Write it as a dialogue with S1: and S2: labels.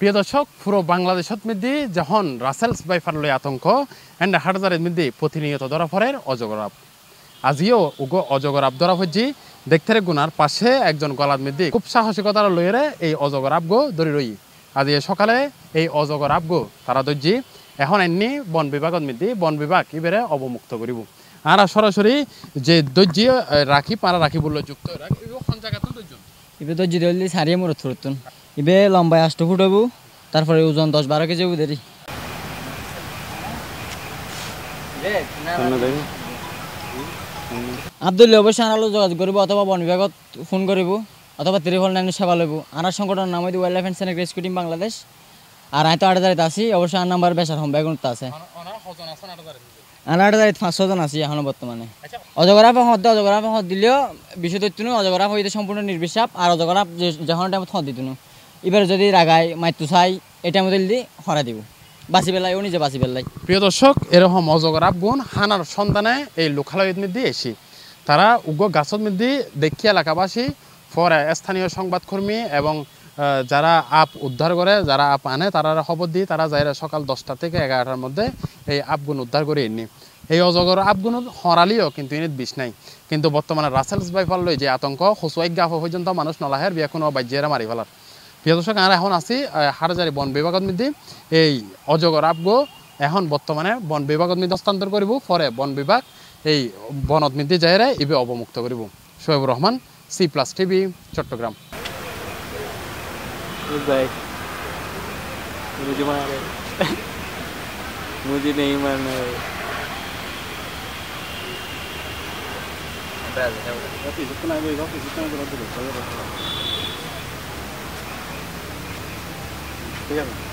S1: প্রিয় দর্শক, পুরো বাংলাদেশত মধ্যে যখন রাসেলস বাইফার লই আতঙ্ক এন্ড হাটজারের মধ্যে প্রতিনিয়ত ধরা পড়ে অজগর আপ। আজিও উগো অজগর আপ ধরা হচ্ছে দেখতে গুনার পাশে একজন গলার মধ্যে খুব সাহসিকতার লইরে এই অজগর আপ গো ধরে রই। আজ সকালে এই অজগর আপ গো তারা ধরছি এখন এমনি বন বিভাগের মধ্যে বন বিভাগ এবারে অবমুক্ত করিব। আর সরাসরি যে দর্জি রাখি পাড়া রাখি বললো যুক্ত
S2: এবার দর্জি ধরলি সারিয়ে মরত ফুরতুন এবে লম্বায় 8 ফুট হবো, তারপরে ওজন 10-12 কেজি হবো দেরি। আব্দুল্লি অবশ্যই আনালো যোগাযোগ করব অথবা বন বিভাগত ফোন করব অথবা ত্রিফল 9 সেবা লইব। আনার সংগঠনের নাম হইতে wild life and scenic rescue team Bangladesh. আর আমি তো 8,000 আছি, অবশ্যই আর নাম্বার বেশার হোম ব্যাগুনতে আছে। আর 500 জন আছি এখন বর্তমানে। অজগরাপ হদ দিলেও বিষয় তথ্য অজগরাপ হইতে সম্পূর্ণ নির্বিচাপ। আর অজগরাপ যখন টাইমত হদ দিত এবার যদি রাগাই মাইতু চাই এটা মধ্যে দিদি হরা দিব বাঁচি পেলাই ও নিজে বাঁচি পেলাই।
S1: প্রিয় দর্শক, এরকম অজগর আবগুন হানার সন্ধানে এই লোকালয়ের মধ্যে এসি তারা উগ্র গাছের মধ্যে দেখি এলাকাবাসী পরে স্থানীয় সংবাদকর্মী এবং যারা আপ উদ্ধার করে যারা আপ আনে তারা খবর দিয়ে তারা যায় সকাল 10টা থেকে 11টার মধ্যে এই আপগুন উদ্ধার করে এনে এই অজগর আপগুন হরালিও কিন্তু এনে বিষ নাই। কিন্তু বর্তমানে রাসেলস বাইফার লই যে আতঙ্ক হসুয়াই গাফ পর্যন্ত মানুষ নলাহের বিয়ে কোনো বাজ্যেরা মারি ফেলার। প্রিয় দর্শক, আমরা এখন আছি হাটজারি বন বিভাগের মধ্যে এই অজগর আপগো এখন বর্তমানে বন বিভাগের মধ্যে হস্তান্তর করিব। পরে বন বিভাগ এই বনত মধ্যে যাইরা এবে অবমুক্ত করিব। Shoebur Rahman, C+ TV, Chittagong.
S3: मुझे नहीं मारना है। ठीक है।